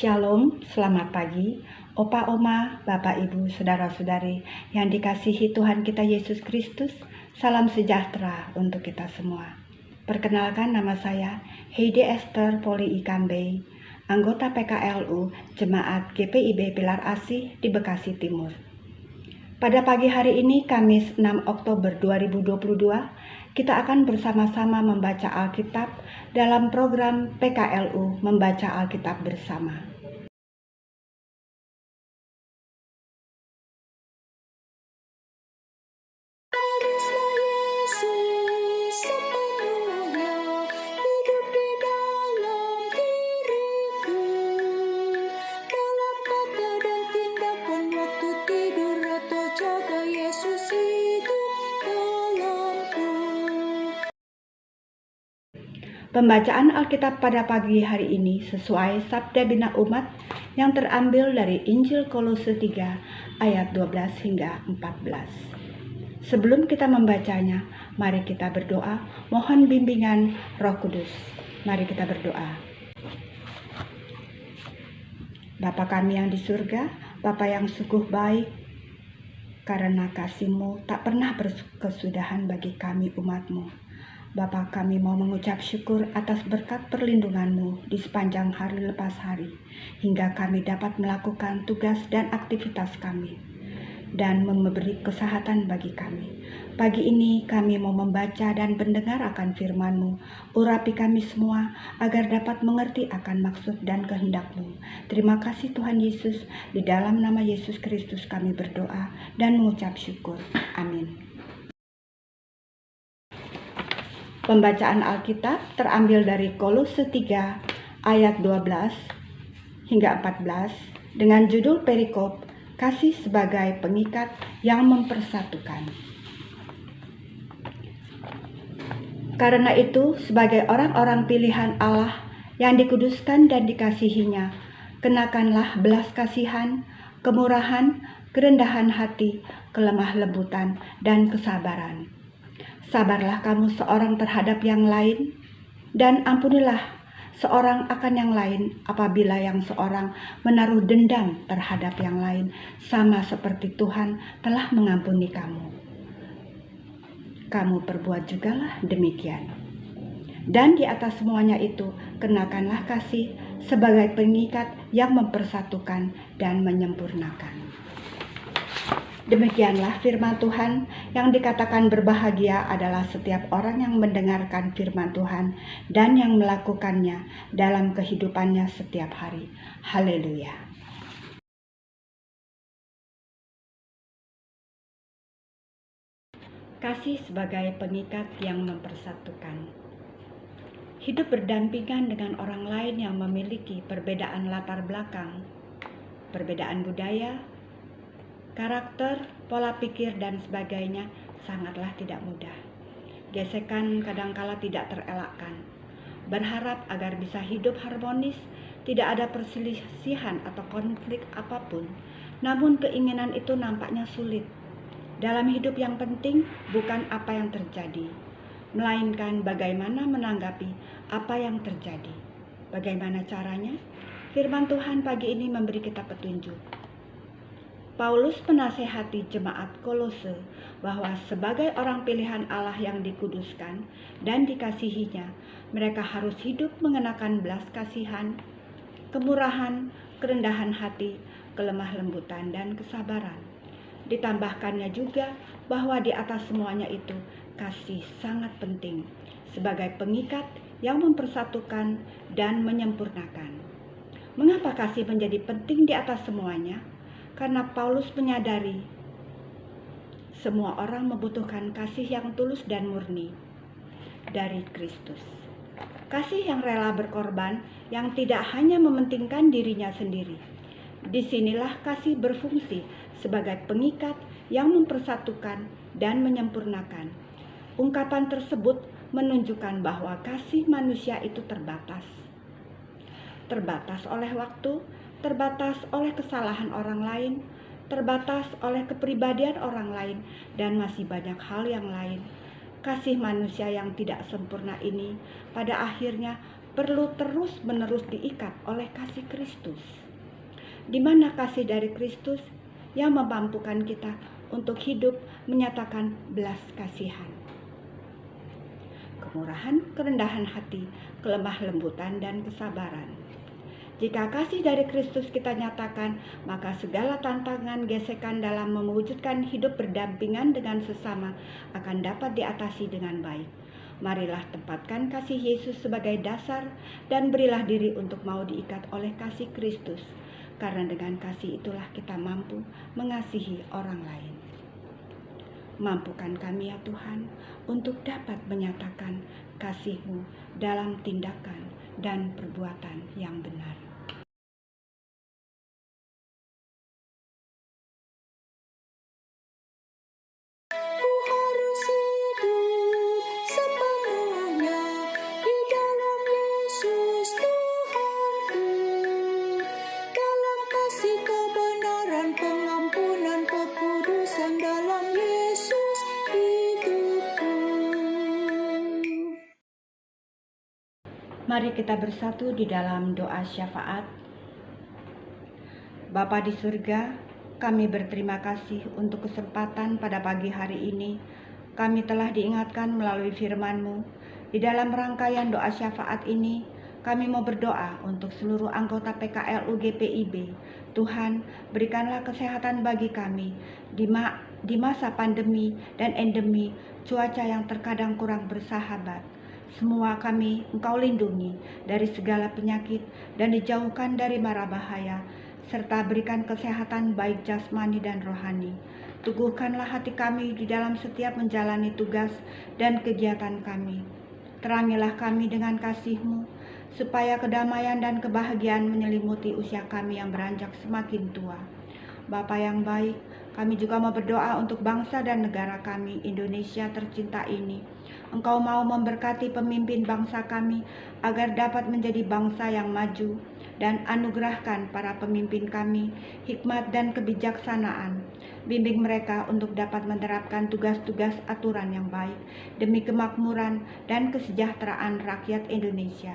Shalom, selamat pagi, Opa, Oma, Bapak, Ibu, Saudara-saudari yang dikasihi Tuhan kita Yesus Kristus. Salam sejahtera untuk kita semua. Perkenalkan, nama saya Heidi Esther Poli Ikambe, anggota PKLU Jemaat GPIB Pilar Asih di Bekasi Timur. Pada pagi hari ini, Kamis 6 Oktober 2022, kita akan bersama-sama membaca Alkitab dalam program PKLU Membaca Alkitab Bersama. Pembacaan Alkitab pada pagi hari ini sesuai Sabda Bina Umat yang terambil dari Injil Kolose 3 ayat 12 hingga 14. Sebelum kita membacanya, mari kita berdoa mohon bimbingan Roh Kudus. Mari kita berdoa. Bapa kami yang di surga, Bapa yang sungguh baik, karena kasih-Mu tak pernah berkesudahan bagi kami umat-Mu. Bapa, kami mau mengucap syukur atas berkat perlindungan-Mu di sepanjang hari lepas hari, hingga kami dapat melakukan tugas dan aktivitas kami, dan memberi kesehatan bagi kami. Pagi ini kami mau membaca dan mendengar akan firman-Mu. Urapi kami semua agar dapat mengerti akan maksud dan kehendak-Mu. Terima kasih Tuhan Yesus, di dalam nama Yesus Kristus kami berdoa dan mengucap syukur. Amin. Pembacaan Alkitab terambil dari Kolose 3 ayat 12 hingga 14 dengan judul perikop Kasih sebagai pengikat yang mempersatukan. Karena itu, sebagai orang-orang pilihan Allah yang dikuduskan dan dikasihinya, kenakanlah belas kasihan, kemurahan, kerendahan hati, kelemah lembutan, dan kesabaran. Sabarlah kamu seorang terhadap yang lain, dan ampunilah seorang akan yang lain apabila yang seorang menaruh dendam terhadap yang lain, sama seperti Tuhan telah mengampuni kamu. Kamu perbuat jugalah demikian. Dan di atas semuanya itu, kenakanlah kasih sebagai pengikat yang mempersatukan dan menyempurnakan. Demikianlah firman Tuhan. Yang dikatakan berbahagia adalah setiap orang yang mendengarkan firman Tuhan dan yang melakukannya dalam kehidupannya setiap hari. Haleluya. Kasih sebagai pengikat yang mempersatukan. Hidup berdampingan dengan orang lain yang memiliki perbedaan latar belakang, perbedaan budaya, karakter, pola pikir, dan sebagainya sangatlah tidak mudah. Gesekan kadangkala tidak terelakkan. Berharap agar bisa hidup harmonis, tidak ada perselisihan atau konflik apapun. Namun keinginan itu nampaknya sulit. Dalam hidup yang penting bukan apa yang terjadi, melainkan bagaimana menanggapi apa yang terjadi. Bagaimana caranya? Firman Tuhan pagi ini memberi kita petunjuk. Paulus menasehati jemaat Kolose bahwa sebagai orang pilihan Allah yang dikuduskan dan dikasihinya, mereka harus hidup mengenakan belas kasihan, kemurahan, kerendahan hati, kelemah lembutan, dan kesabaran. Ditambahkannya juga bahwa di atas semuanya itu, kasih sangat penting sebagai pengikat yang mempersatukan dan menyempurnakan. Mengapa kasih menjadi penting di atas semuanya? Karena Paulus menyadari semua orang membutuhkan kasih yang tulus dan murni dari Kristus. Kasih yang rela berkorban, yang tidak hanya mementingkan dirinya sendiri. Disinilah kasih berfungsi sebagai pengikat yang mempersatukan dan menyempurnakan. Ungkapan tersebut menunjukkan bahwa kasih manusia itu terbatas. Terbatas oleh waktu, terbatas oleh kesalahan orang lain, terbatas oleh kepribadian orang lain, dan masih banyak hal yang lain. Kasih manusia yang tidak sempurna ini pada akhirnya perlu terus-menerus diikat oleh kasih Kristus, di mana kasih dari Kristus yang memampukan kita untuk hidup menyatakan belas kasihan, kemurahan, kerendahan hati, kelemah lembutan, dan kesabaran. Jika kasih dari Kristus kita nyatakan, maka segala tantangan, gesekan dalam mewujudkan hidup berdampingan dengan sesama akan dapat diatasi dengan baik. Marilah tempatkan kasih Yesus sebagai dasar dan berilah diri untuk mau diikat oleh kasih Kristus, karena dengan kasih itulah kita mampu mengasihi orang lain. Mampukan kami ya Tuhan untuk dapat menyatakan kasih-Mu dalam tindakan dan perbuatan yang benar. Mari kita bersatu di dalam doa syafaat. Bapa di surga, kami berterima kasih untuk kesempatan pada pagi hari ini. Kami telah diingatkan melalui firman-Mu. Di dalam rangkaian doa syafaat ini, kami mau berdoa untuk seluruh anggota PKLU GPIB. Tuhan, berikanlah kesehatan bagi kami di masa pandemi dan endemi, cuaca yang terkadang kurang bersahabat. Semua kami Engkau lindungi dari segala penyakit dan dijauhkan dari mara bahaya, serta berikan kesehatan baik jasmani dan rohani. Teguhkanlah hati kami di dalam setiap menjalani tugas dan kegiatan kami. Terangilah kami dengan kasih-Mu, supaya kedamaian dan kebahagiaan menyelimuti usia kami yang beranjak semakin tua. Bapa yang baik, kami juga mau berdoa untuk bangsa dan negara kami, Indonesia tercinta ini. Engkau mau memberkati pemimpin bangsa kami agar dapat menjadi bangsa yang maju, dan anugerahkan para pemimpin kami hikmat dan kebijaksanaan. Bimbing mereka untuk dapat menerapkan tugas-tugas aturan yang baik demi kemakmuran dan kesejahteraan rakyat Indonesia.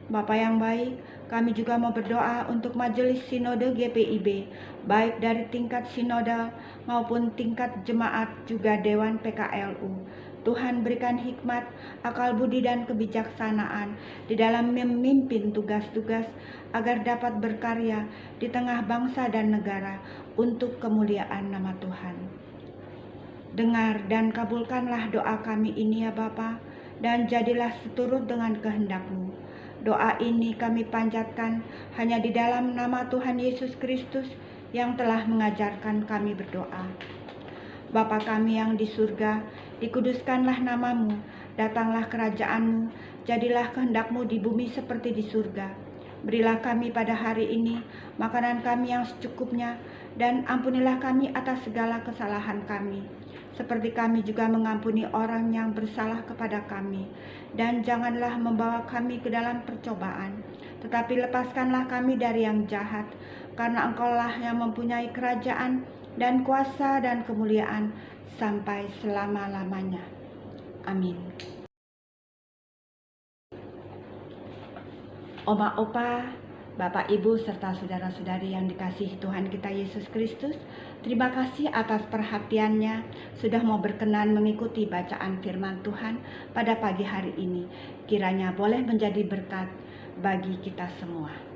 Bapa yang baik, kami juga mau berdoa untuk Majelis Sinode GPIB, baik dari tingkat sinode maupun tingkat jemaat juga Dewan PKLU. Tuhan berikan hikmat, akal budi dan kebijaksanaan di dalam memimpin tugas-tugas agar dapat berkarya di tengah bangsa dan negara untuk kemuliaan nama Tuhan. Dengar dan kabulkanlah doa kami ini ya Bapa, dan jadilah seturut dengan kehendak-Mu. Doa ini kami panjatkan hanya di dalam nama Tuhan Yesus Kristus yang telah mengajarkan kami berdoa. Bapa kami yang di surga, dikuduskanlah nama-Mu, datanglah kerajaan-Mu, jadilah kehendak-Mu di bumi seperti di surga. Berilah kami pada hari ini makanan kami yang secukupnya, dan ampunilah kami atas segala kesalahan kami, seperti kami juga mengampuni orang yang bersalah kepada kami. Dan janganlah membawa kami ke dalam percobaan, tetapi lepaskanlah kami dari yang jahat, karena Engkau-lah yang mempunyai kerajaan dan kuasa dan kemuliaan sampai selama-lamanya. Amin. Oma Opa, Bapak Ibu serta saudara-saudari yang dikasihi Tuhan kita Yesus Kristus, terima kasih atas perhatiannya sudah mau berkenan mengikuti bacaan firman Tuhan pada pagi hari ini. Kiranya boleh menjadi berkat bagi kita semua.